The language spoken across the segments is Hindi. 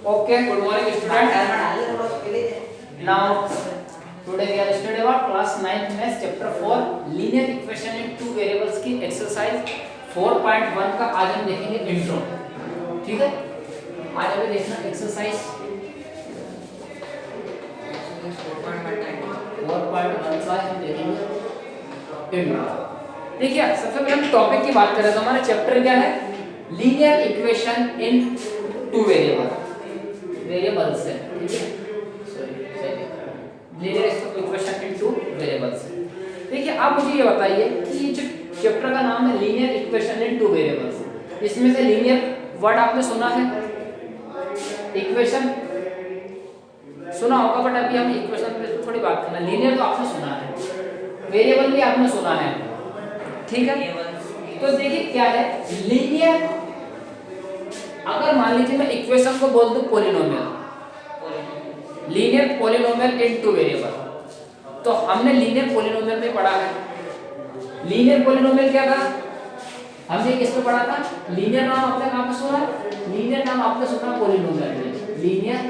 Okay, good morning students. Now today we are studying about class 9th maths chapter 4 linear equation in two variables की exercise 4.1 का आज हम देखेंगे इंट्रो। ठीक है, आज हमें देखना एक्सरसाइज 4.1 का हम देखेंगे इंट्रो। देखिए सबसे पहले हम टॉपिक की बात करें तो हमारा चैप्टर क्या है, linear equation in two variables है। ठीक है, linear equation in two variables. देखिए आप मुझे ये बताइए कि ये जो चैप्टर का नाम है linear equation in two variables, इसमें से लीनियर वर्ड आपने सुना है, इक्वेशन सुना होगा, बट अभी हम इक्वेशन पे थोड़ी बात करना। लीनियर तो आपने सुना है, वेरिएबल भी आपने सुना है। ठीक है, तो देखिए क्या है लीनियर। अगर मान लीजिए मैं इक्वेशन को बोल दूं पॉलिनोमियल, लीनियर पॉलिनोमियल इन टू वेरिएबल, तो हमने लीनियर पॉलिनोमियल में पढ़ा है। लीनियर पॉलिनोमियल क्या था, हमने किस पे पढ़ा था, लीनियर नाम आपने कहां पे सुना, लीनियर नाम आपने सुना पॉलिनोमियल में, लीनियर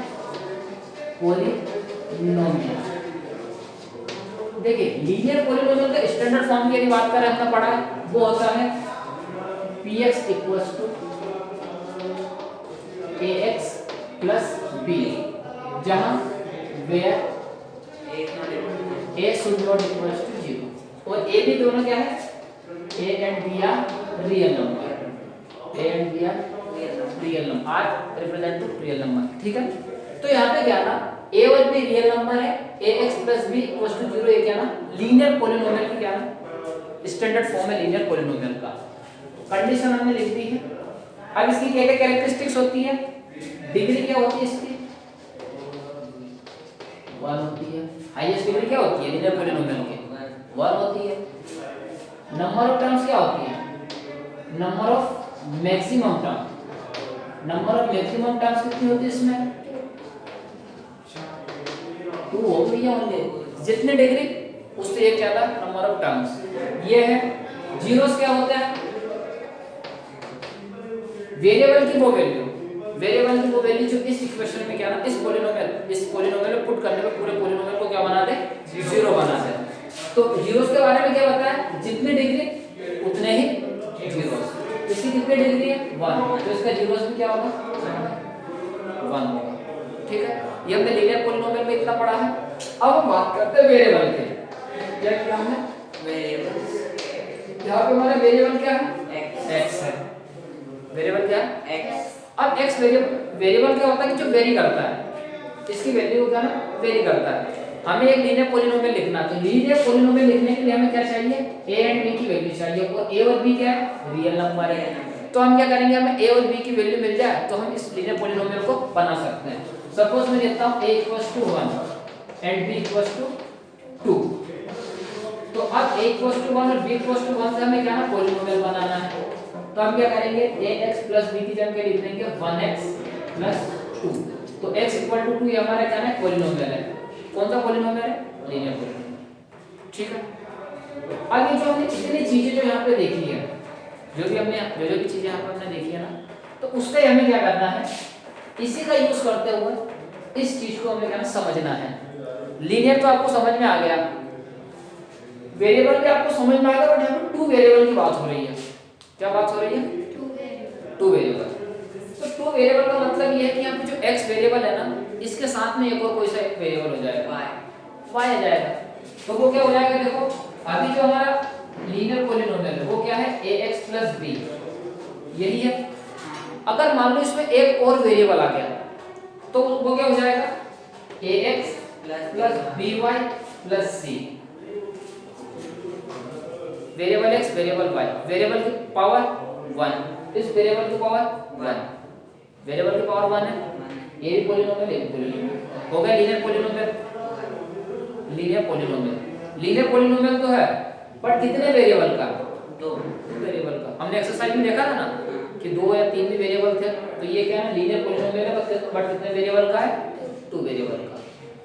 पॉलिनोमियल। देखिए लीनियर पॉलिनोमियल का स्टैंडर्ड फॉर्म की यदि बात करें हमने पढ़ा है, वो होता है px equals to ax plus b, जहां where a should not equals to 0 और a भी दोनों क्या है, a and b are real number, a and b are real number, are represent two real number. ठीक है, तो यहाँ पे क्या ना a और b रियल नंबर है, ax plus b equals to 0, ये क्या ना लीनियर पॉलिनोमियल की क्या ना स्टैंडर्ड फॉर्म है लीनियर पॉलिनोमियल का। कंडीशन हमने लिख दी है। अब इसकी क्या क्या कैरेक्टरिस्टिक्स होती है, डिग्री क्या होती है इसकी 1 होती है, हाईएस्ट डिग्री क्या होती है लीनियर पॉलिनोमियल की 1 होती है। नंबर ऑफ टर्म्स क्या होती है, number of maximum term, number of maximum terms कितनी होती है इसमें 2 हो गई है ओनली, जितनी डिग्री उससे एक ज्यादा नंबर ऑफ टर्म्स। ये है जीरोस क्या होता है, वेरिएबल की वो वैल्यू, वेरिएबल की वो वैल्यू जो इस इक्वेशन में क्या ना इस पॉलिनोमियल में पुट करने पे पूरे पॉलिनोमियल को क्या बना दे, जीरो बना दे। तो जीरोस के बारे में क्या बताया, जितनी डिग्री उतने ही जीरोस, इसकी कितनी डिग्री है 1, तो इसका जीरोस भी क्या होगा 1 होगा। ठीक है, ये हमने लीनियर पॉलिनोमियल में इतना पढ़ा है। अब हम बात करते हैं वेरिएबल के। क्या किया हमने, वेरिएबल, यहाँ पे हमारा वेरिएबल क्या है x है, वेरिएबल क्या है x। अब x वेरिएबल क्या होता है कि जो वेरी करता है, इसकी वैल्यू क्या ना वेरी करता है। हमें एक लीनियर पॉलिनोमियल लिखना, तो लीनियर पॉलिनोमियल लिखने के लिए हमें क्या चाहिए, a एंड b की वैल्यू चाहिए, और a और b क्या है रियल नंबर है। तो हम क्या करेंगे, हमें a और b की वैल्यू मिल जाए तो हम इस लीनियर पॉलिनोमियल को बना सकते हैं। सपोज मैं लिखता हूं a equals to 1 and b equals to 2, तो अब a इक्वल्स टू 1 और b इक्वल्स टू 1 से हमें क्या ना पॉलिनोमियल बनाना है। तो हम क्या करेंगे, ax प्लस b की जगह लिख देंगे 1x प्लस 2, तो x इक्वल टू 2 ये हमारा क्या है पॉलिनोमियल है। कौन सा पॉलिनोमियल है, लीनियर पॉलिनोमियल। ठीक है, अब ये जो हमने इतनी चीजें जो यहाँ पे देखी है, जो भी भी चीजें यहाँ पे हमने देखी है ना, तो उसका हमें क्या करना है, इसी का यूज करते हुए इस चीज को हमें क्या समझना है। लीनियर तो आपको समझ में आ गया, वेरिएबल भी आपको समझ में आ गया, बट यहाँ पे टू वेरिएबल की बात हो रही है। क्या बात हो रही है, टू वेरिएबल। तो टू वेरिएबल का मतलब ये है कि यहाँ पे जो x वेरिएबल है ना, इसके साथ में एक और कोई सा एक वेरिएबल हो जाएगा y आ जाएगा। तो वो क्या हो जाएगा, देखो अभी जो हमारा लीनियर पॉलिनोमियल है वो क्या है ax प्लस b, यही है। अगर मान लो इसमें एक और वेरिएबल आ गया तो वो क्या हो जाएगा ax plus by plus c, variable x variable y, variable की पावर 1, इस वेरिएबल की पावर 1, वेरिएबल की पावर 1 है, ये भी पॉलिनोमियल है, पॉलिनोमियल हो गया लीनियर पॉलिनोमियल। लीनियर पॉलिनोमियल तो है, बट कितने वेरिएबल का, दो वेरिएबल का। हमने एक्सरसाइज में देखा था ना कि 2 या 3 भी वेरिएबल थे, तो ये क्या है लीनियर पॉलिनोमियल है, बट कितने वेरिएबल का है 2 वेरिएबल का।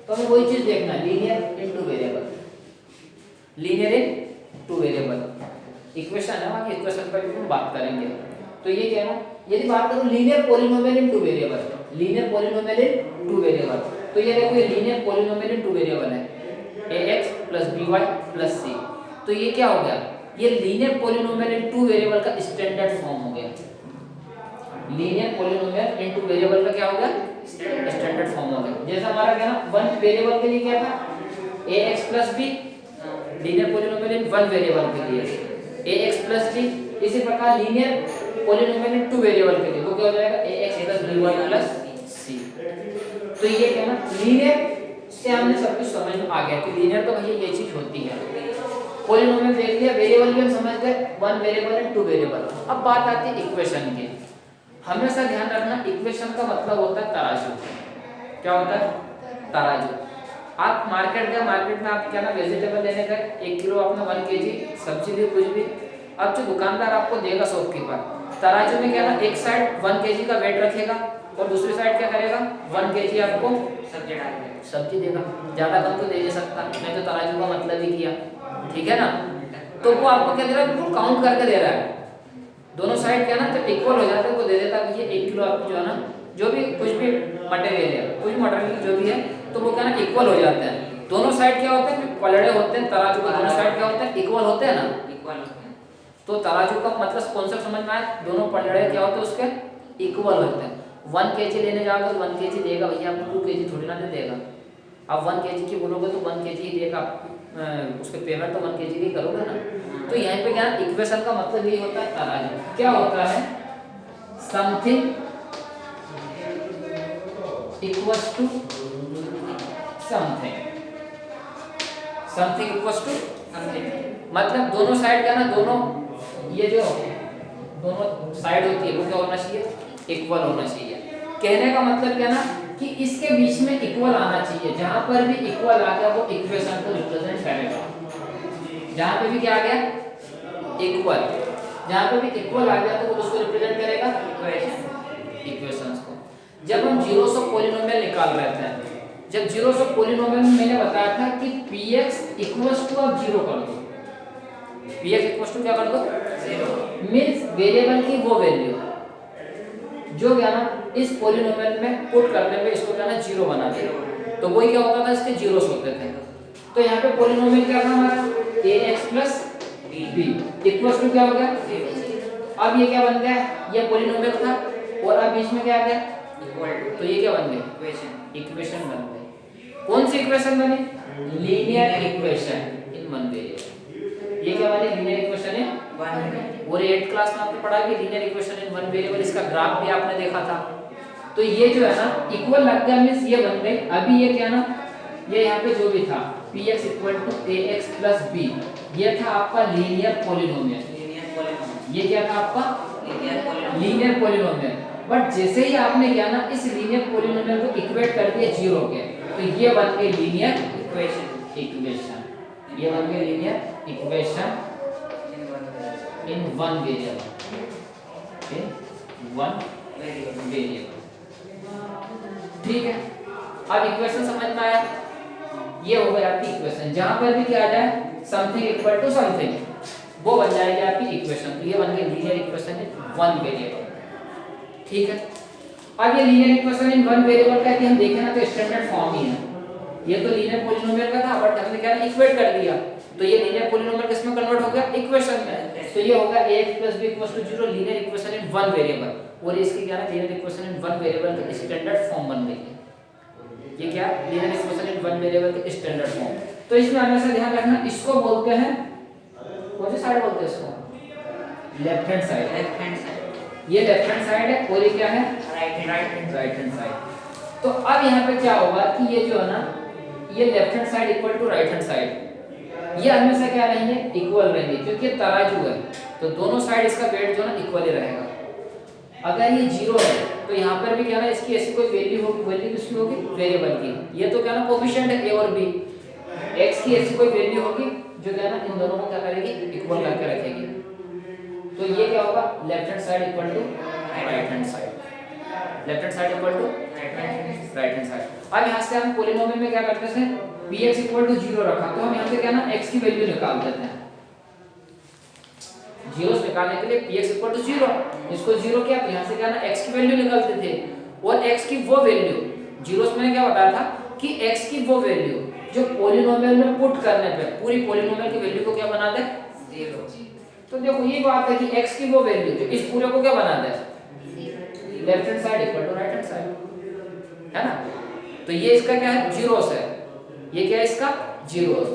तो हमें वही चीज देखना है, लीनियर इन टू वेरिएबल, लीनियर इन टू वेरिएबल इक्वेशन है, बाकी इक्वेशन पर भी हम बात करेंगे। तो ये क्या है, यदि बात करूं लीनियर पॉलिनोमियल इन टू वेरिएबल, लीनियर पॉलिनोमियल इन टू वेरिएबल। तो ये देखो ये लीनियर पॉलिनोमियल इन टू वेरिएबल है, ax + by + c। तो ये क्या हो गया, ये लीनियर पॉलिनोमियल इन टू वेरिएबल का स्टैंडर्ड फॉर्म हो गया। लीनियर पॉलिनोमियल इन टू वेरिएबल का क्या हो गया, स्टैंडर्ड फॉर्म हो गया। जैसा हमारा क्या ना वन वेरिएबल के लिए क्या था, ax + b, लीनियर पॉलिनोमियल इन वन वेरिएबल के लिए ax + b। इसी प्रकार लीनियर पॉलिनोमियल इन टू वेरिएबल के लिए वो क्या हो जाएगा, ax + by + c। तो ये क्या ना लीनियर से हमने सब कुछ समझ में आ गया कि लीनियर तो भैया ये चीज होती है। पॉलिनोमियल देख लिया, वेरिएबल भी हम समझ गए, one variable and two variable. अब बात आती है इक्वेशन की। हमेशा ध्यान रखना इक्वेशन का मतलब होता है तराजू। क्या होता है, तराजू। आप मार्केट गए, मार्केट में आप क्या ना वेजिटेबल लेने गए, 1 किलो आपने 1 kg सब्जी ली कुछ भी। अब जो दुकानदार आपको देगा शॉपकीपर, तराजू में क्या ना एक साइड 1 kg का वेट रखेगा और दूसरी साइड क्या करेगा, 1 kg आपको सब्जी देगा। ज्यादा कम तो दे नहीं सकता, मैं तो तराजू का मतलब ही किया, ठीक है ना। तो वो आपको क्या दे रहा है, बिल्कुल काउंट करके दे रहा है। दोनों साइड क्या ना जब इक्वल हो जाते हैं वो दे देता है कि ये 1 किलो आपको जो है ना जो भी कुछ भी मटेरियल है, कुछ मटेरियल जो भी है, तो वो क्या ना इक्वल हो जाते हैं। दोनों साइड क्या होते हैं, पलड़े होते हैं, तराजू के दोनों साइड क्या होते हैं, इक्वल होते हैं ना, इक्वल होते हैं। तो तराजू का मतलब कॉन्सेप्ट समझ में आया, दोनों पलड़े क्या होते हैं उसके इक्वल होते हैं। 1 kg लेने जाओगे तो 1 kg देगा भैया, आपको 2 kg थोड़ी ना दे देगा। आप 1 kg की बोलोगे तो 1 kg ही देगा, उसके पेमेंट तो 1 kg की करोगे ना। तो यहाँ पे क्या इक्वेशन का मतलब यही होता है तराजू। क्या होता है, something equals to something, something equals to something. मतलब दोनों साइड क्या ना, दोनों ये जो दोनों साइड होती है वो क्या होना चाहिए, इक्वल होना चाहिए। कहने का मतलब क्या ना कि इसके बीच में इक्वल आना चाहिए। जहां पर भी इक्वल आ गया वो इक्वेशन को रिप्रेजेंट करेगा। जहां पे भी क्या आ गया, इक्वल, जहां पे भी इक्वल आ गया तो वो उसको रिप्रेजेंट करेगा इक्वेशंस को। जब हम जीरोस ऑफ पॉलिनोमियल निकाल रहे थे, जब जीरोस ऑफ पॉलिनोमियल में मैंने बताया था कि px = आप 0 कर दो, px = क्या कर दो, 0, मींस वेरिएबल की वो वैल्यू जो क्या ना इस पॉलिनोमियल में पुट करने पे इसको क्या ना 0 बना दे। तो वही क्या होता था, इसके जीरोस होते थे। तो यहाँ पे पॉलिनोमियल क्या था हमारा, ax + b = क्या हो गया, अब ये क्या बन गया, ये पॉलिनोमियल था और अब बीच में क्या आ गया, इक्वल। तो ये क्या बन गया, इक्वेशन बन गई। कौन सी इक्वेशन बनी, linear equation in one variable. ये क्या बनी, लीनियर इक्वेशन इन वन। और 8th क्लास में आपने पढ़ा कि linear equation in one variable, इसका ग्राफ भी आपने देखा था। तो ये जो है ना इक्वल लग गया, मींस ये बन गई। अभी ये क्या ना, ये यहाँ पे जो भी था px = ax + b, ये था आपका लीनियर पॉलिनोमियल। ये क्या था आपका, लीनियर पॉलिनोमियल। बट जैसे ही आपने क्या ना इस लीनियर पॉलिनोमियल को इक्वेट कर दिया 0 के, तो ये बन गई लीनियर इक्वेशन। ये बन गई linear equation in one variable, ठीक है। अब इक्वेशन समझ में आया, ये हो गई आपकी इक्वेशन। जहां पर भी क्या आ जाए समथिंग इक्वल टू समथिंग, वो बन जाएगी आपकी इक्वेशन। तो ये बन गई linear equation in one variable, ठीक है। अब ये linear equation in one variable का हम देखें ना तो स्टैंडर्ड फॉर्म ही है। ये तो लीनियर पॉलिनोमियल का था, बट हमने क्या इक्वेट कर दिया, तो ये लीनियर पॉलिनोमियल किसमें कन्वर्ट हो गया, इक्वेशन में। तो ये होगा ax + b = 0, linear equation in one variable. और इसकी क्या है, linear equation in one variable का स्टैंडर्ड फॉर्म बन गई है। ये क्या, linear equation in one variable का स्टैंडर्ड फॉर्म। तो इसमें हमेशा ध्यान रखना, इसको बोलते हैं, कौन सी साइड बोलते हैं इसको, लेफ्ट हैंड साइड। ये लेफ्ट हैंड साइड है और ये क्या है, राइट हैंड साइड। तो अब यहाँ पे क्या होगा कि ये जो है ना, ये left hand side equal to right hand side, ये हमेशा क्या रहेंगे, इक्वल रहेंगे, क्योंकि ये तराजू है। तो दोनों साइड इसका वेट जो है ना इक्वल ही रहेगा। अगर ये 0 है तो यहाँ पर भी क्या ना इसकी ऐसी कोई वैल्यू होगी, वैल्यू किसकी होगी, वेरिएबल की। ये तो क्या ना कोफिशिएंट है a और b, x की ऐसी कोई वैल्यू होगी जो क्या ना इन दोनों को क्या करेगी, इक्वल करके रखेगी। तो ये क्या होगा, left hand side equal to right hand side, left hand side equal to right hand side. अब यहाँ से हम पॉलिनोमियल में क्या करते थे, px = 0 रखा, तो हम यहाँ से क्या ना x की वैल्यू निकाल देते हैं। जीरोस निकालने के लिए px = 0, इसको 0 किया तो यहाँ से क्या ना x की वैल्यू निकालते थे। और x की वो वैल्यू, जीरोस मैंने क्या बताया था कि x की वो वैल्यू जो पॉलिनोमियल में पुट करने पे पूरी पॉलिनोमियल की वैल्यू को क्या बना दे, जीरो। तो देखो ये बात है कि x की वो वैल्यू जो इस पूरे को क्या बना दे, left hand side equal to right hand side, है ना। तो ये इसका क्या है, जीरोस है, ये क्या है इसका जीरोस।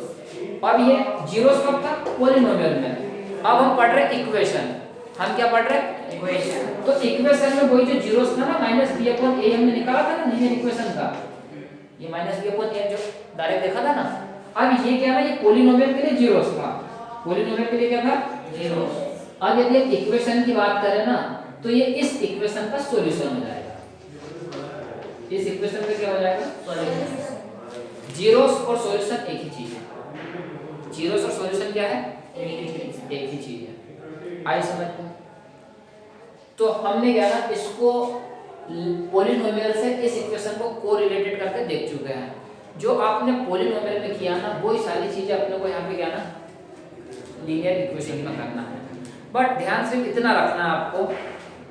अब ये जीरोस कब था, पॉलिनोमियल में। अब हम पढ़ रहे इक्वेशन, हम क्या पढ़ रहे हैं, इक्वेशन। तो इक्वेशन में वही जो जीरोस था ना माइनस बी अपॉन ए हमने निकाला था ना लीनियर इक्वेशन का, ये माइनस बी अपॉन ए जो डायरेक्ट देखा था ना। अब ये क्या है, ये पॉलिनोमियल के लिए जीरोस था, पॉलिनोमियल के लिए क्या था, जीरोस। अब यदि हम इक्वेशन की बात करें ना तो ये इस इक्वेशन का सॉल्यूशन हो जाएगा, इस इक्वेशन का क्या हो जाएगा, सॉल्यूशन। जीरोस और सॉल्यूशन एक ही चीज है, जीरोस और सॉल्यूशन क्या है, एक ही चीज है। आई समझ में। तो हमने क्या ना इसको पॉलिनोमियल से इस इक्वेशन को कोरिलेटेड करके देख चुके हैं। जो आपने पॉलिनोमियल में किया ना वही सारी चीजें अपने को यहाँ पे क्या ना लीनियर इक्वेशन में करना है। बट ध्यान से इतना रखना आपको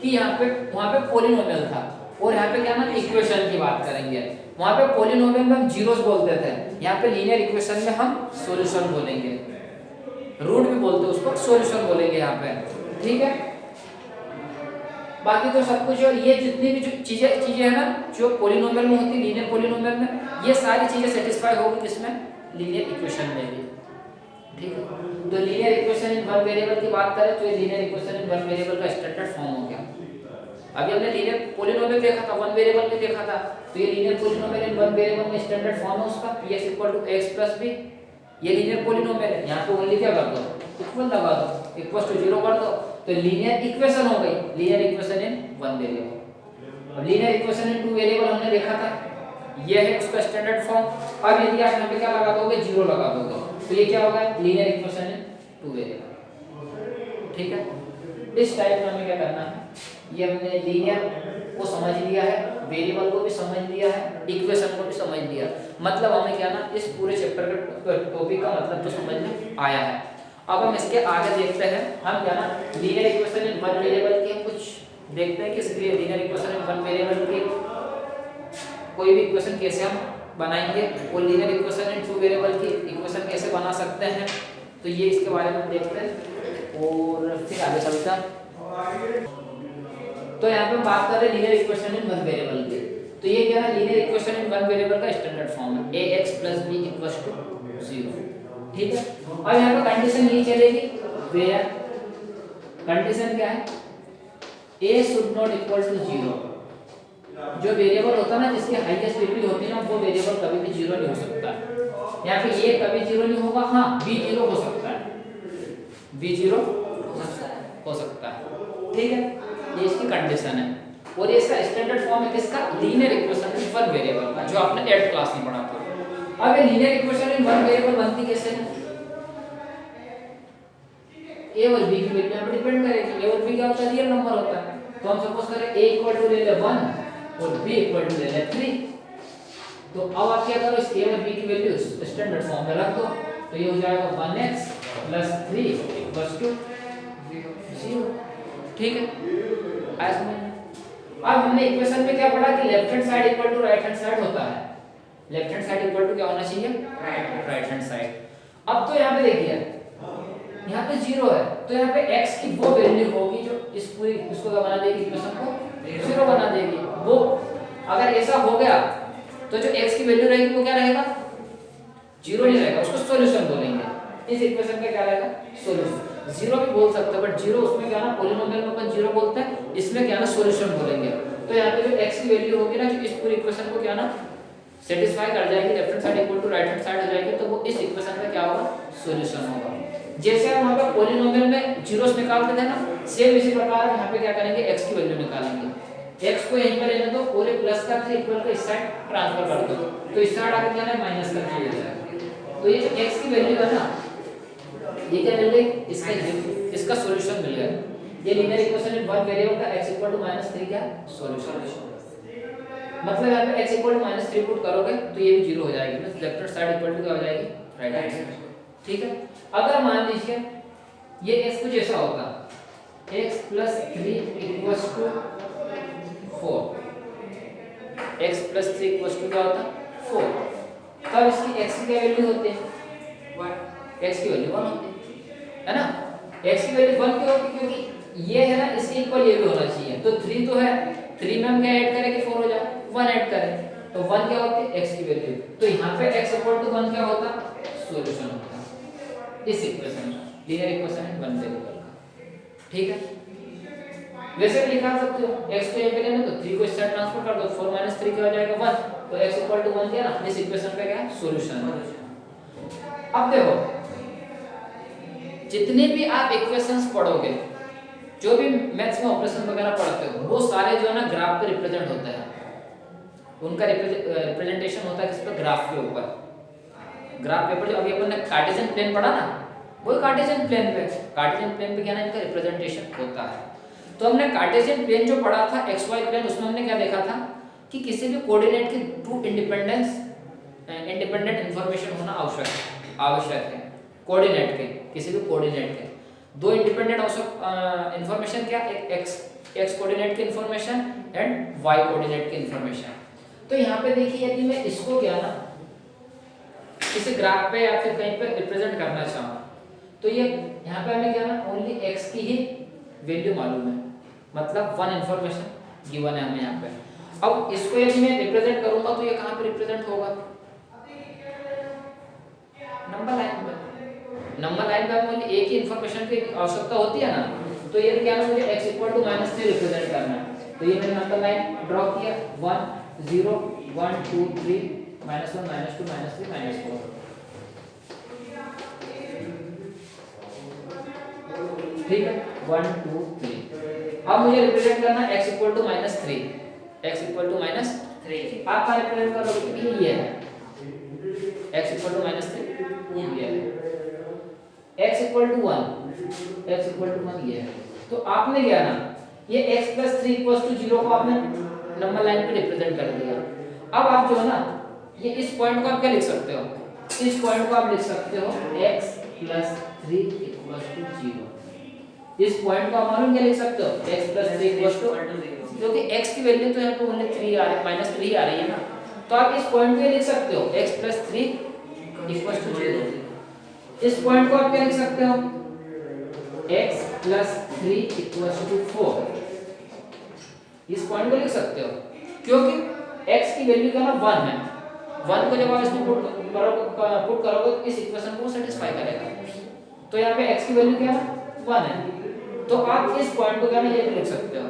कि यहाँ पे वहाँ पे पॉलिनोमियल था और यहाँ पे क्या ना इक्वेशन की बात करेंगे। वहाँ पे पॉलिनोमियल में हम जीरोस बोलते थे, यहाँ पे लीनियर इक्वेशन में हम सॉल्यूशन बोलेंगे, रूट भी बोलते हैं उसको, सॉल्यूशन बोलेंगे यहाँ पे, ठीक है। बाकी तो सब कुछ, और ये जितनी भी जो चीजें है ना जो पॉलिनोमियल में होती है, लीनियर पॉलिनोमियल में, ये सारी चीजें सेटिस्फाई होगी किसमें, लीनियर इक्वेशन में भी, ठीक है। तो linear equation in one variable की बात करें तो ये linear equation in one variable का स्टैंडर्ड फॉर्म हो गया। अभी हमने लीनियर पॉलिनोमियल देखा था, वन वेरिएबल में देखा था, तो ये लीनियर पॉलिनोमियल इन वन वेरिएबल में स्टैंडर्ड फॉर्म है उसका, px = x + b। ये लीनियर पॉलिनोमियल है, यहाँ पे ओनली क्या कर दो, इक्वल लगा दो, इक्वल टू 0 कर दो, तो लीनियर इक्वेशन हो गई, linear equation in one variable. अब linear equation in two variable हमने देखा था, ये है उसका स्टैंडर्ड फॉर्म। अब यदि आप यहाँ पे क्या लगा दोगे, 0 लगा दोगे, तो ये क्या होगा, linear equation in two variable, ठीक है। इस टाइप में हमें क्या करना है, ये हमने लीनियर को समझ लिया है, वेरिएबल को भी समझ लिया है, इक्वेशन को भी समझ लिया, मतलब हमें क्या ना इस पूरे चैप्टर का टॉपिक का मतलब तो समझ में आया है। अब हम इसके आगे देखते हैं, हम क्या ना linear equation in one variable की कुछ देखते हैं कि इसलिए linear equation in one variable की कोई भी इक्वेशन कैसे हम बनाएंगे और linear equation in two variable की इक्वेशन कैसे बना सकते हैं, तो ये इसके बारे में देखते हैं और फिर आगे चलते हैं। तो यहाँ पे हम बात कर रहे हैं linear equation in one variable की, तो ये क्या है, linear equation in one variable का स्टैंडर्ड फॉर्म है, ax + b = 0, ठीक है। और यहाँ पे कंडीशन नहीं चलेगी, वेयर कंडीशन क्या है, a should not equal to 0। जो वेरिएबल होता है ना जिसकी हाईएस्ट वैल्यू होती है ना वो वेरिएबल कभी भी 0 नहीं हो सकता। यहाँ पे a कभी 0 नहीं होगा, हाँ b 0 हो सकता है, b 0 हो सकता है, ठीक है। ये इसकी कंडीशन है और ये इसका स्टैंडर्ड फॉर्म है किसका, linear equation in one variable का, जो आपने 8th क्लास में पढ़ा था। अब ये linear equation in one variable बनती कैसे है, a और b की वैल्यू पे डिपेंड करेगी। a और b क्या होता है, रियल नंबर होता है, तो हम सपोज करें a = ले ले 1 और b = ले ले 3, तो अब आप क्या करो, इस a और b की वैल्यू स्टैंडर्ड फॉर्म में रख दो, तो ये हो जाएगा 1x + 3 = 0, ठीक है। अब हमने इक्वेशन में क्या पढ़ा कि left hand side equal to right hand side होता है, left hand side equal to क्या होना चाहिए, राइट हैंड साइड। अब तो यहाँ पे देखिए, यहाँ पे 0 है, तो यहाँ पे x की वो वैल्यू होगी जो इस पूरी इसको क्या बना देगी, इक्वेशन को 0 बना देगी। वो अगर ऐसा हो गया तो जो x की वैल्यू रहेगी वो क्या रहेगा, 0 नहीं रहेगा, उसको सॉल्यूशन बोलेंगे। इस इक्वेशन का क्या रहेगा, सॉल्यूशन। 0 भी बोल सकते हैं बट 0 उसमें क्या ना पॉलिनोमियल में अपन 0 बोलते हैं, इसमें क्या ना सॉल्यूशन बोलेंगे। तो यहाँ पे जो x की वैल्यू होगी ना जो इस पूरी इक्वेशन को क्या ना सेटिस्फाई कर जाएगी, left hand side equal to right hand side हो जाएगी, तो वो इस इक्वेशन का क्या होगा, सॉल्यूशन होगा। जैसे हम वहां पे पॉलिनोमियल में जीरोस निकालते थे ना, सेम इसी प्रकार यहाँ पे क्या करेंगे, x की वैल्यू निकालेंगे। x को यहीं पर लेने दो और ये प्लस का इक्वल को इस साइड ट्रांसफर कर दो, तो इस साइड आगे क्या है माइनस का 3 हो जाएगा। तो ये जो x की वैल्यू है ना ये क्या मिल गई, इसका सॉल्यूशन मिल गया। ये linear equation in one variable का x = -3 क्या सॉल्यूशन, मतलब यहाँ पे x = -3 पुट करोगे तो ये भी 0 हो जाएगी, मतलब left hand side equal to क्या हो जाएगी, राइट हैंड साइड, ठीक है। अगर मान लीजिए ये x कुछ ऐसा होगा, x + 3 = 4, x plus 3 equals to क्या होता है 4। तब इसकी x की क्या वैल्यू होती है 1, x की वैल्यू 1 होती है ना। x की वैल्यू 1 क्यों होती है क्योंकि ये है ना इसके इक्वल ये भी होना चाहिए। तो 3 तो है, 3 में हम क्या ऐड करें कि 4 हो जाए, 1 ऐड करें तो 1 क्या होती है x की वैल्यू। तो यहाँ पे x इक्वल टू 1 क्या होता सॉल्यूशन होता इस इक्वेशन का, लीनियर इक्वेशन है 1 वेरिएबल का। ठीक है, वैसे भी निकाल सकते हो x को यहाँ पे लेना तो 3 को इस साइड ट्रांसफर कर दो, 4 - 3 क्या हो जाएगा 1। तो x इक्वल टू 1 दिया ना, इस इक्वेशन पे क्या है सॉल्यूशन। अब देखो जितने भी आप इक्वेशंस पढ़ोगे, जो भी मैथ्स में ऑपरेशन वगैरह पढ़ते हो, वो सारे जो है ना ग्राफ पे रिप्रेजेंट होते हैं। उनका रिप्रेजेंटेशन होता है किस पे, ग्राफ के ऊपर। ग्राफ पेपर जो अभी अपन ने कार्टेशियन प्लेन पढ़ा ना, वो कार्टेशियन प्लेन पे क्या ना इनका रिप्रेजेंटेशन होता है। तो हमने कार्टेशियन प्लेन जो पढ़ा था xy प्लेन, उसमें हमने क्या देखा था कि किसी भी कोऑर्डिनेट के टू इंडिपेंडेंट इंफॉर्मेशन होना आवश्यक है। कोऑर्डिनेट के, किसी भी कोऑर्डिनेट के दो इंडिपेंडेंट इंफॉर्मेशन क्या, एक x कोऑर्डिनेट की इंफॉर्मेशन एंड y कोऑर्डिनेट की इंफॉर्मेशन। तो यहाँ पे देखिए यदि मैं इसको क्या ना किसी ग्राफ पे या फिर कहीं पे रिप्रेजेंट करना चाहूँ, तो ये यहाँ पे हमें क्या ना ओनली x की ही वैल्यू मालूम है, मतलब 1 इंफॉर्मेशन गिवन है हमें यहाँ पे। अब इसको यदि मैं रिप्रेजेंट करूंगा तो ये कहाँ पे रिप्रेजेंट होगा, नंबर लाइन पे। नंबर लाइन पे ओनली एक ही इंफॉर्मेशन की आवश्यकता होती है ना। तो ये क्या ना मुझे x इक्वल टू -3 रिप्रेजेंट करना है, तो ये मैंने नंबर लाइन ड्रॉ किया 1 0 1 2 3 -1 -2 -3 -4। ठीक है 1 2 3। अब मुझे रिप्रेजेंट करना x equal to -3, x equal to -3 आप का रिप्रेजेंट करोगे कि ये है x इक्वल टू -3 ये है, x इक्वल टू 1 ये है। तो आपने क्या ना ये x प्लस 3 इक्वल टू 0 को आपने नंबर लाइन पे रिप्रेजेंट कर दिया। अब आप जो है ना ये इस पॉइंट को आप क्या लिख सकते हो, इस पॉइंट को आप लिख सकते हो x प्लस 3 इक्वल टू 0। इस पॉइंट को आप मालूम क्या लिख सकते हो, x प्लस 3 इक्वल टू 0, क्योंकि x की वैल्यू तो यहाँ पे ओनली 3 आ रही है, -3 आ रही है ना। तो आप इस पॉइंट पे लिख सकते हो x प्लस 3 इक्वल टू 0। इस पॉइंट को आप क्या लिख सकते हो, x प्लस 3 इक्वल टू 4। इस पॉइंट को लिख सकते हो क्योंकि x की वैल्यू क्या ना 1 है। 1 को जब आप इसमें पुट करोगे तो इस इक्वेशन को सेटिस्फाई करेगा। तो यहाँ पे x की वैल्यू क्या है 1 है, तो आप इस पॉइंट को क्या ना ये लिख सकते हो।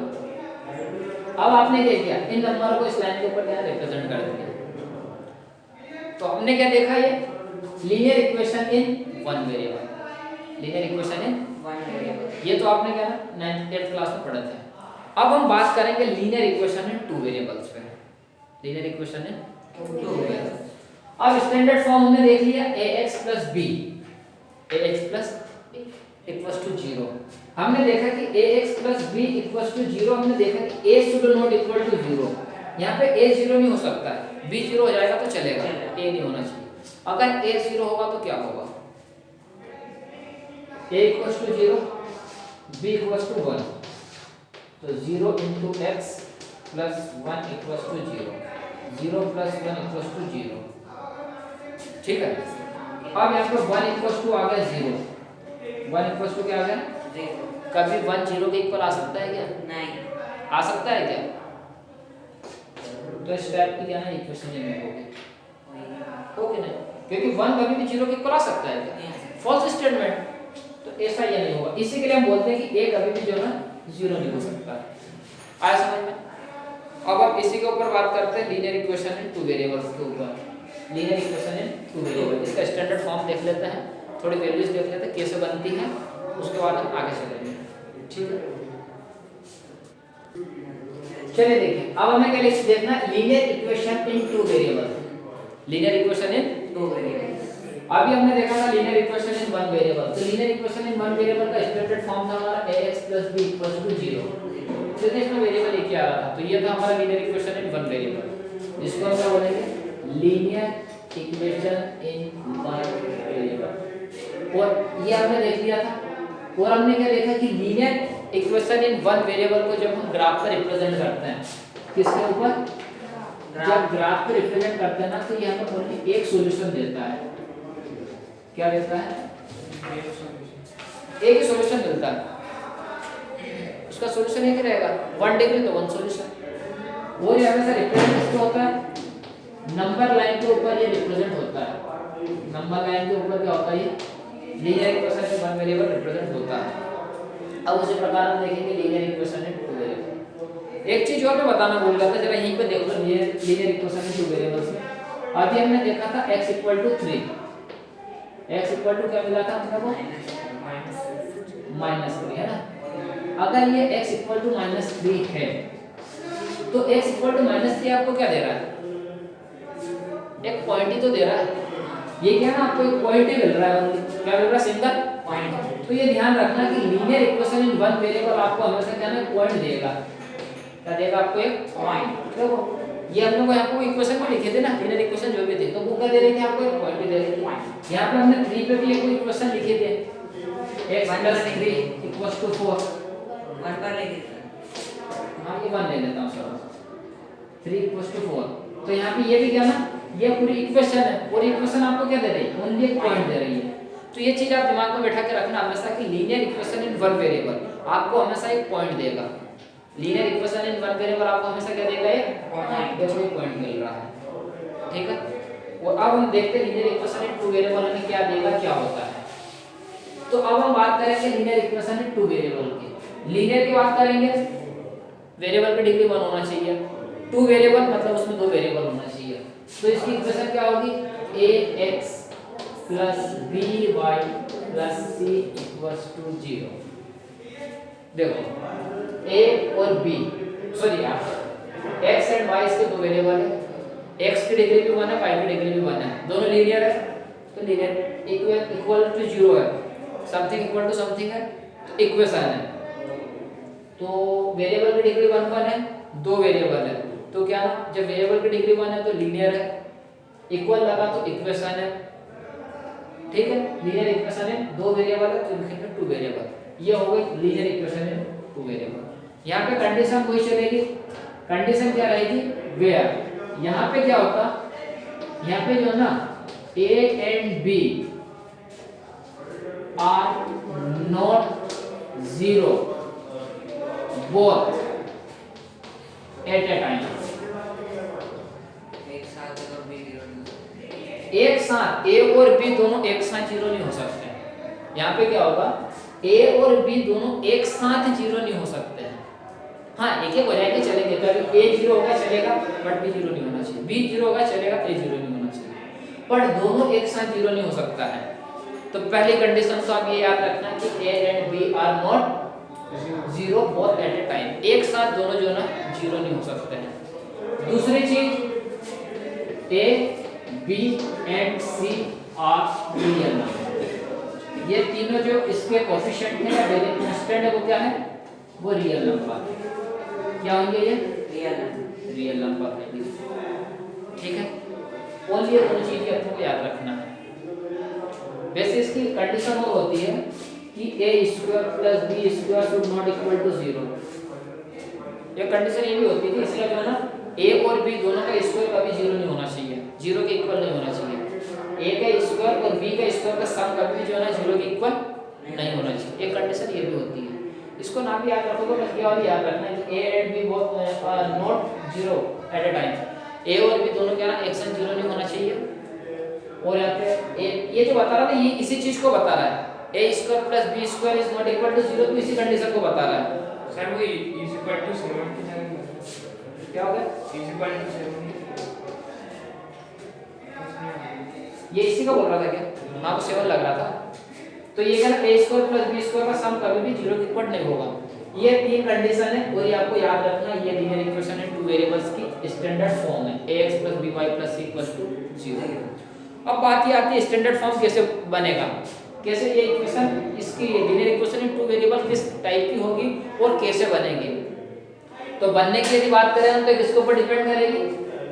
अब आपने क्या किया, इन नंबर को इस लाइन के ऊपर क्या रिप्रेजेंट कर दिया। तो हमने क्या देखा, ये लीनियर इक्वेशन इन 1 वेरिएबल, लीनियर इक्वेशन इन 1 वेरिएबल, ये तो आपने क्या ना 9th 10th क्लास में पढ़ा था। अब हम बात करेंगे लीनियर इक्वेशन इन 2 वेरिएबल्स पे, लीनियर इक्वेशन इन 2 वेरिएबल्स। अब स्टैंडर्ड फॉर्म हमने देख लिया ax b इक्वल्स टू 0। हमने देखा कि ax b इक्वल्स टू 0, हमने देखा कि a should not equal to 0। यहाँ पे a 0 नहीं हो सकता है, b 0 हो जाएगा तो चलेगा, a नहीं होना चाहिए। अगर a 0 होगा तो क्या होगा, a equals to 0 b equals to 1, तो 0 into x plus 1 equals to 0, 0 plus 1 equals to 0। ठीक है, अब यहाँ पे 1 इक्वल्स टू आ गया 0, 1 इक्वल्स टू क्या आ गया 0। कभी 1 0 के इक्वल आ सकता है क्या, नहीं आ सकता है क्या। तो इस टाइप की क्या ना इक्वेशन लिखनी होगी, ओके नहीं, क्योंकि 1 कभी भी 0 के इक्वल आ सकता है क्या, फॉल्स स्टेटमेंट। तो ऐसा ये नहीं होगा, इसी के लिए हम बोलते हैं कि a कभी भी जो ना 0 नहीं हो सकता। आया समझ में। अब हम इसी के ऊपर बात करते हैं लीनियर इक्वेशन इन 2 वेरिएबल्स के ऊपर, लीनियर इक्वेशन इन 2 वेरिएबल। इसका स्टैंडर्ड फॉर्म देख लेते हैं, थोड़ी वैल्यूज देख लेते हैं कैसे बनती है, उसके बाद हम आगे चलेंगे। ठीक है, चलिए देखिए अब हमें क्या देखना, linear equation in 2 variable, linear equation in 2 variable. अभी हमने देखा था लीनियर इक्वेशन इन 1 वेरिएबल। तो लीनियर इक्वेशन इन 1 वेरिएबल का स्टैंडर्ड फॉर्म था हमारा ax b 0। तो इसमें वेरिएबल एक ही आ रहा था, तो ये था हमारा लीनियर इक्वेशन इन 1 वेरिएबल। इसको हम क्या बोलेंगे, लीनियर इक्वेशन इन 1 वेरिएबल। और ये हमने देख लिया था। और हमने क्या देखा कि लीनियर इक्वेशन इन 1 वेरिएबल को जब हम ग्राफ पर रिप्रेजेंट करते हैं, किसके ऊपर, जब ग्राफ पे रिप्रेजेंट करते हैं ना तो ये हमें ओनली एक सॉल्यूशन देता है। क्या देता है? एक ही सॉल्यूशन मिलता है, उसका सॉल्यूशन एक ही रहेगा, 1 डिग्री तो 1 सॉल्यूशन। और ये हमेशा रिप्रेजेंट किसको होता है? नंबर लाइन के ऊपर ये रिप्रेजेंट होता है। नंबर लाइन के ऊपर क्या होता है? ये लीनियर इक्वेशन में वन वेरिएबल रिप्रेजेंट होता है। अब उसी प्रकार हम देखेंगे लीनियर इक्वेशन में टू वेरिएबल। एक चीज और मैं बताना भूल गया था, जरा यहीं पे देखो लीनियर इक्वेशन में टू वेरिएबल्स में। अभी हमने देखा था x = 3, x = क्या मिला था हमको? -3 है ना। अगर ये x = -3 है तो x = -3 आपको क्या दे रहा है? एक पॉइंट ही तो दे रहा है। ये क्या है ना, आपको एक पॉइंट ही मिल रहा है। क्या मिल रहा है? Single point. तो ये ध्यान रखना कि linear equation in one variable आपको हमेशा क्या ना पॉइंट देगा। क्या देगा आपको? एक पॉइंट। देखो ये हम लोग यहाँ पे इक्वेशन में लिखे थे ना, लीनियर इक्वेशन जो भी थे, तो वो क्या दे रही थी आपको? एक पॉइंट दे रही थी। यहाँ पे हमने 3 पे भी एक इक्वेशन लिखे थे, x + 3 = 4। 1 पर लिखे थे। हां ये 1 ले लेता हूं सर। 3 = 4। तो यहाँ पे ये भी क्या ना, ये पूरी इक्वेशन है, और इक्वेशन आपको क्या दे रही है? ओनली एक पॉइंट दे रही है। तो ये चीज आप दिमाग में बैठा के रखना हमेशा कि linear equation in one variable आपको हमेशा एक पॉइंट देगा। Linear equation in one variable आपको हमेशा क्या देगा? एक पॉइंट। देखो एक पॉइंट मिल रहा है, ठीक है। और अब हम देखते हैं linear equation in two variable में क्या देगा, क्या होता है। तो अब हम बात करेंगे linear equation in two variable की। लीनियर की बात करेंगे, वेरिएबल की डिग्री 1 होना चाहिए। टू वेरिएबल मतलब उसमें 2 वेरिएबल होना चाहिए। तो इसकी इक्वेशन क्या होगी? ax + by + c = 0। देखो a और b, सॉरी यार, x एंड y इसके 2 वेरिएबल है। x की डिग्री भी 1 है, y की डिग्री भी 1 है, दोनों लीनियर है। तो लीनियर इक्वल टू 0 है, समथिंग इक्वल टू समथिंग है, तो इक्वेशन है। तो वेरिएबल की डिग्री 1 1 है, 2 वेरिएबल है, तो क्या ना, जब वेरिएबल की डिग्री 1 है तो लीनियर है, इक्वल लगा तो इक्वेशन है, ठीक है। लीनियर इक्वेशन है, 2 वेरिएबल है तो लिखेंगे 2 वेरिएबल। ये हो गई लीनियर इक्वेशन है 2 वेरिएबल। यहाँ पे कंडीशन वही चलेगी। कंडीशन क्या रहेगी? वेयर। यहाँ पे क्या होता, यहाँ पे जो है ना a and b are not 0 both at a time। एक साथ a और b दोनों एक साथ 0 नहीं हो सकते। यहाँ पे क्या होगा? a और b दोनों एक साथ 0 नहीं हो सकते हैं। हाँ एक एक हो जाएंगे चलेंगे, कभी a 0 होगा चलेगा बट b 0 नहीं होना चाहिए, b 0 होगा चलेगा a 0 नहीं होना चाहिए, पर दोनों एक साथ 0 नहीं हो सकता है। तो पहली कंडीशन तो आप ये याद रखना कि a and b are not 0 both at a time। एक साथ दोनों जो ना 0 नहीं हो सकते हैं। दूसरी चीज a b and c are real number. ये तीनों जो इसके कोएफिशिएंट है या वेरिएबल कांस्टेंट है वो क्या है? वो रियल नंबर। क्या होंगे ये? रियल नंबर है, ठीक है। ओनली ये दोनों चीजें आपको याद रखना है। वैसे इसकी कंडीशन और होती है कि a² + b² should not equal to 0। ये कंडीशन ये भी होती है, इसलिए जो है ना a और b दोनों का स्क्वायर कभी 0 नहीं होना चाहिए, 0 के इक्वल नहीं होना चाहिए। a का स्क्वायर और b का स्क्वायर का सम कभी भी जो है ना 0 के इक्वल नहीं होना चाहिए। एक कंडीशन ये भी होती है, इसको ना भी याद रखोगे बस ये वाली याद रखना है कि a and b both are not 0 at a time. a और b दोनों क्या ना एक साथ 0 नहीं होना चाहिए। और यहाँ पे ये जो बता रहा है ना, ये इसी चीज को बता रहा है, a² + b² is not equal to 0, तो इसी कंडीशन को बता रहा है। सर वो इज इक्वल टू 7 की जगह क्या हो गया? इज इक्वल टू 7 ये इसी का बोल रहा था क्या? हाँ को 7 लग रहा था। तो ये क्या ना a² + b² का सम कभी भी 0 के इक्वल नहीं होगा। ये तीन कंडीशन है और ये आपको याद रखना, ये लीनियर इक्वेशन है 2 वेरिएबल्स की स्टैंडर्ड फॉर्म है, ax + by + c = 0। अब बात ये आती है स्टैंडर्ड फॉर्म कैसे बनेगा, कैसे ये इक्वेशन, इसकी लीनियर इक्वेशन इन 2 वेरिएबल किस टाइप की होगी और कैसे बनेगी। तो बनने की यदि बात करें हम तो किसके ऊपर डिपेंड करेगी?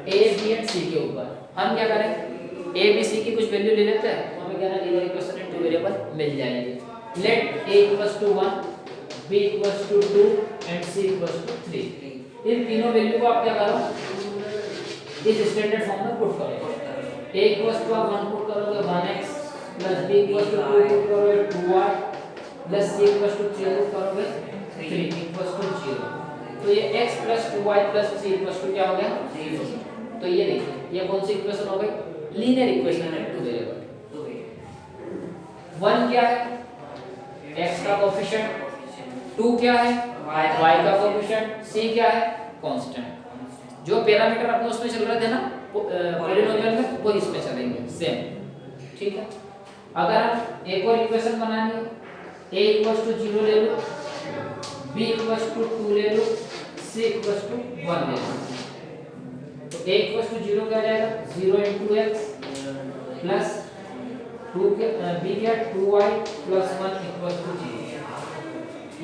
a b and c के ऊपर। हम क्या करें, a b c की कुछ वैल्यू ले लेते हैं, तो हमें क्या ना लीनियर इक्वेशन इन 2 वेरिएबल मिल जाएंगे। Let a = 1 b = 2 and c = 3। इन तीनों वैल्यू को आप क्या करो, इस स्टैंडर्ड फॉर्म में पुट करो। a इक्वल्स टू आप 1 पुट करोगे 1x plus b equals to 2 put करोगे 2y plus c equals to 3 put करोगे 3 इक्वल्स टू 0। तो ये x plus 2y plus c equals to क्या हो गया 0। तो ये देखिए ये कौन सी इक्वेशन हो गई लीनियर इक्वेशन है टू वेरिएबल। 1 क्या है x का कोएफिशिएंट, 2 क्या है y का कोएफिशिएंट, c क्या है कांस्टेंट। जो पैरामीटर अपने उसमें चल रहे थे ना पॉलिनोमियल में वो इसमें चलेंगे सेम। ठीक है अगर हम एक और इक्वेशन बनानी है a इक्वल्स टू 0 ले लो, b इक्वल्स टू 2 ले लो, c इक्वल्स टू 1 ले लो। तो a इक्वल्स टू 0 क्या आ जाएगा 0 * x प्लस 2 के b क्या 2y प्लस 1 इक्वल्स टू 0।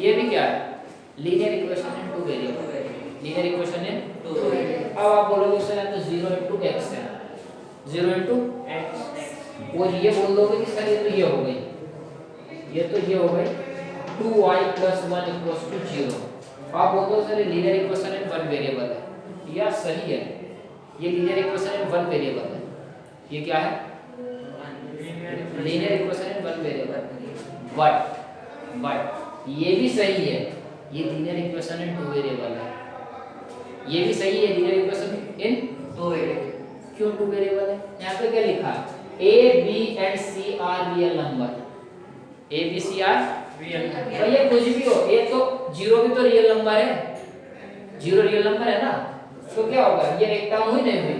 ये भी क्या है linear equation in two variable, linear equation in two variable. अब आप बोलोगे सर तो 0 * x है 0 * x और ये बोल दोगे कि सर ये तो ये हो गई, ये तो ये हो गई 2y प्लस 1 इक्वल्स टू 0। आप बोल दो sir linear equation in one variable है, या सही है ये linear equation in one variable है। ये क्या है linear equation in one variable. But ये भी सही है ये linear equation in two variable है, ये भी सही है linear equation in two variable. क्यों टू वेरिएबल है यहाँ पे क्या लिखा है a b and c are real number, a b c are real भाई ये कुछ भी हो a तो 0 भी तो रियल नंबर है, 0 रियल नंबर है ना। तो क्या होगा ये एक टर्म हुई नहीं हुई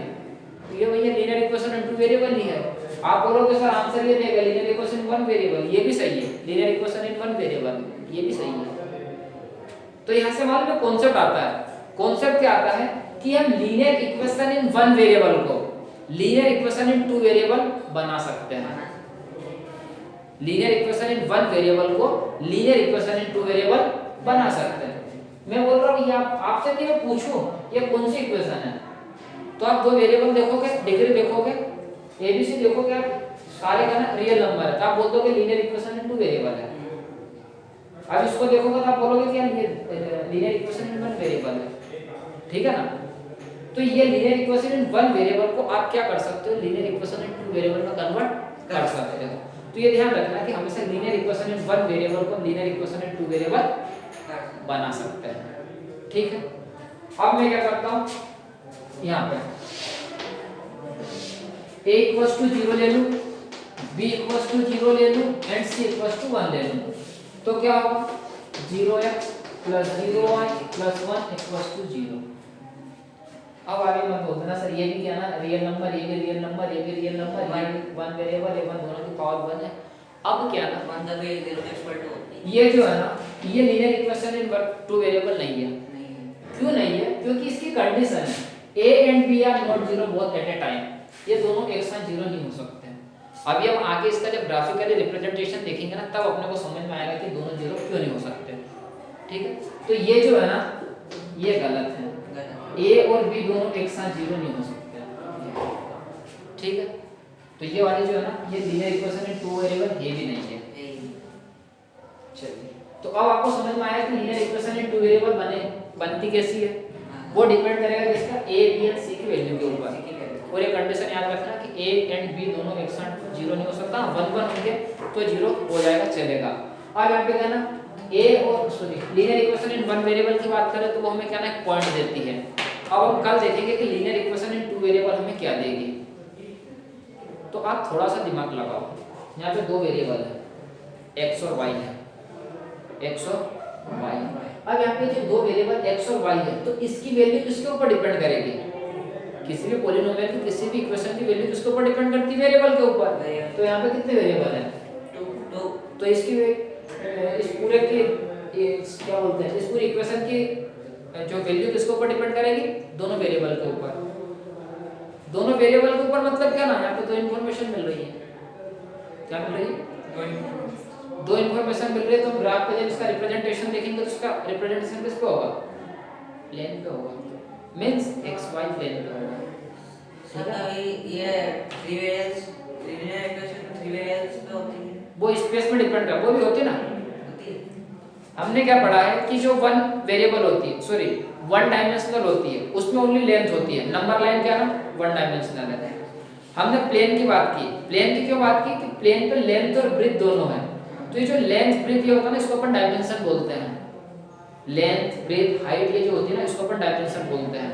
तो ये भैया linear equation in two variable ही है। आप बोलोगे सर आंसर ये देगा linear equation in one variable, ये भी सही है linear equation in one variable, ये भी सही है। तो यहाँ से हमारे में कॉन्सेप्ट आता है, कॉन्सेप्ट क्या आता है कि हम linear equation in one variable को linear equation in two variable बना सकते हैं। Linear equation in one variable को linear equation in two variable बना सकते हैं। मैं बोल रहा हूँ ये आपसे नहीं मैं पूछूं ये कौन सी इक्वेशन है तो आप दो वेरिएबल देखोगे, डिग्री देखोगे, एबीसी देखोगे, आप सारे का ना रियल नंबर है तो आप बोल दोगे linear equation in two variable है। अब इसको देखोगे तो आप बोलोगे क्या linear equation in one variable है। ठीक है ना। तो ये linear equation in one variable को आप क्या कर सकते हो linear equation in two variable में कन्वर्ट कर सकते हो। तो ये ध्यान रखना कि हमेशा linear equation in one variable को linear equation in two variable बना सकते हैं। ठीक है अब मैं क्या करता हूं यहाँ पे a इक्वल्स टू 0 ले लूं, b इक्वल्स टू 0 ले लूं एंड c इक्वल्स टू 1 ले लूं। तो क्या होगा 0x plus 0y plus 1 equals to 0। अब आगे मत बोल देना सर ये भी क्या ना रियल नंबर, ये भी रियल नंबर, ये भी रियल नंबर, ये वन वेरिएबल, ये वन दोनों की पावर 1 है। अब क्या ना ये जो है ना ये linear equation in two variable नहीं है। क्यों नहीं है क्योंकि इसकी कंडीशन है a and b are not 0 both at a time, ये दोनों एक साथ 0 नहीं हो सकते हैं। अभी हम आगे इसका जब ग्राफिकली रिप्रेजेंटेशन देखेंगे ना तब अपने को समझ में आएगा कि दोनों 0 क्यों नहीं हो सकते। ठीक है तो ये जो है ना ये गलत है, a और b दोनों एक साथ 0 नहीं हो सकते। ठीक है तो ये वाली जो है ना ये linear equation in two variable ये भी नहीं है। चलिए तो अब आपको समझ में आया कि linear equation in two variable बनती कैसी है। वो डिपेंड करेगा किसका a b और c की वैल्यू के ऊपर। और ये कंडीशन याद रखना कि a एंड b दोनों एक साथ 0 नहीं हो सकता, 1 1 होंगे तो 0 हो जाएगा चलेगा। अब यहाँ पे कहना a और linear equation in one variable की बात करें तो वो हमें क्या ना एक पॉइंट देती है। अब हम कल देखेंगे कि linear equation in two variable हमें क्या देगी। तो आप थोड़ा सा दिमाग लगाओ, यहाँ पे दो वेरिएबल है x और y है, x और y। अब यहाँ पे जो दो वेरिएबल x और y है तो इसकी वैल्यू किसके ऊपर डिपेंड करेगी, किसी भी पॉलिनोमियल की किसी भी इक्वेशन की वैल्यू किसके ऊपर डिपेंड करती है वेरिएबल के ऊपर। तो यहाँ पे कितने वेरिएबल हैं 2। तो इसकी इस पूरे की क्या बोलते हैं इस पूरी इक्वेशन की जो वैल्यू किसके ऊपर डिपेंड करेगी दोनों वेरिएबल के ऊपर। दोनों वेरिएबल के ऊपर मतलब क्या ना यहाँ पे दो इन्फॉर्मेशन मिल रही है। क्या मिल रही है दो इन्फॉर्मेशन मिल रही है। तो ग्राफ पे जब इसका रिप्रेजेंटेशन देखेंगे तो इसका रिप्रेजेंटेशन किस पे होगा प्लेन पे होगा, मींस xy प्लेन पे होगा। ये थ्री वेरिएबल्स पे होती है वो स्पेस में डिपेंड है वो भी होती है ना। हमने क्या पढ़ा है कि जो वन वेरिएबल होती है सॉरी वन डायमेंशनल होती है, उसमें ओनली लेंथ होती है। नंबर लाइन क्या है ना, वन डायमेंशनल है। हमने प्लेन की बात की, प्लेन की क्यों बात की कि प्लेन पे लेंथ और ब्रेथ दोनों है। तो ये जो लेंथ ब्रेथ ये होता है ना, इसको अपन डायमेंशन बोलते हैं। लेंथ ब्रेथ हाइट ये जो होती है ना, इसको अपन डायमेंशन बोलते हैं।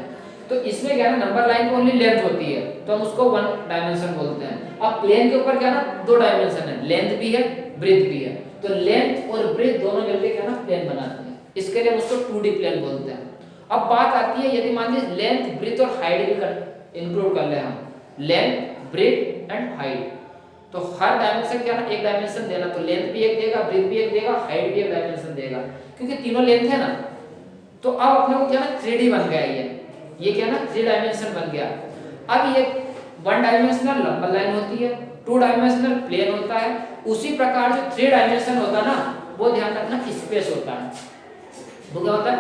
तो इसमें क्या है ना, नंबर लाइन पे ओनली लेंथ होती है, तो हम उसको वन डायमेंशन बोलते हैं। अब प्लेन के ऊपर क्या है ना, दो डायमेंशन है, लेंथ भी है ब्रेथ भी है। तो लेंथ और ब्रेथ दोनों मिलकर क्या है ना प्लेन बनाते हैं, इसके लिए हम उसको 2D प्लेन बोलते हैं। अब बात आती है, यदि मान लीजिए लेंथ ब्रेथ और हाइट भी इंक्लूड कर ले हम, लेंथ ब्रेथ एंड हाइट, तो हर डायमेंशन क्या ना एक डायमेंशन देना, तो लेंथ भी एक देगा, ब्रेथ भी एक देगा, हाइट भी एक डायमेंशन देगा, क्योंकि तीनों लेंथ है ना। तो अब अपने को क्या ना 3D बन गया ये क्या ना 3 डायमेंशन बन गया। अब ये वन डायमेंशनल नंबर लाइन होती है, 2 डायमेंशनल प्लेन होता है, उसी प्रकार जो 3 डायमेंशन होता है ना, वो ध्यान रखना स्पेस होता है। वो क्या होता है,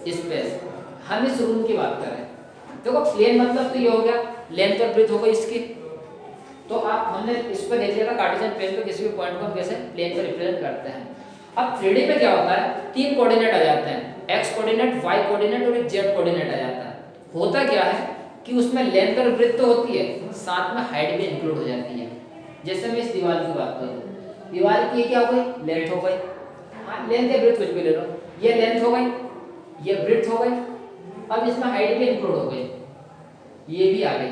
स्पेस। हम इस रूम की बात करें, देखो प्लेन मतलब तो ये हो गया, लेंथ और ब्रेथ हो गई इसकी। तो आप हमने इस पर देख लिया था कार्टेशियन प्लेन पे किसी भी पॉइंट को हम कैसे प्लेन पर रिप्रेजेंट करते हैं। अब 3D में क्या होता है, 3 कोऑर्डिनेट आ जाते हैं, x कोऑर्डिनेट, y कोऑर्डिनेट और एक z कोऑर्डिनेट आ जाता है। होता क्या है कि उसमें लेंथ और ब्रेथ तो होती है, साथ में हाइट भी इंक्लूड हो जाती है। जैसे मैं इस दीवार की बात करूं, दीवार की क्या हो गई, लेंथ हो गई, हाँ लेंथ या ब्रेथ कुछ भी ले लो, ये लेंथ हो गई, ये ब्रेथ हो गई। अब इसमें हाइट भी इंक्लूड हो गई, ये भी आ गई।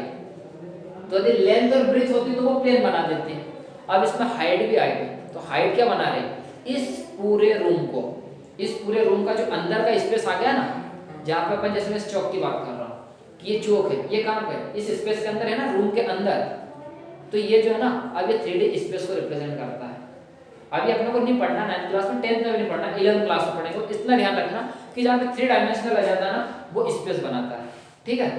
तो यदि लेंथ और ब्रेथ होती तो वो प्लेन बना देते हैं। अब इसमें हाइट भी आएगी, तो हाइट क्या बना रहे, इस पूरे रूम को, इस पूरे रूम का जो अंदर का स्पेस आ गया ना, जहाँ पे अपन जैसे मैं इस चौक की बात कर रहा हूँ कि ये चौक है, ये कहाँ पे, इस स्पेस के अंदर है ना, रूम के अंदर। तो ये जो है ना, अब ये 3D स्पेस को रिप्रेजेंट करता है। अभी अपने को नहीं पढ़ना 9th क्लास में, 10th में भी नहीं पढ़ना, 11th क्लास में पढ़ेंगे। इतना ध्यान रखना कि जहाँ पे 3 डायमेंशनल आ जाता है ना, वो स्पेस बनाता है, ठीक है।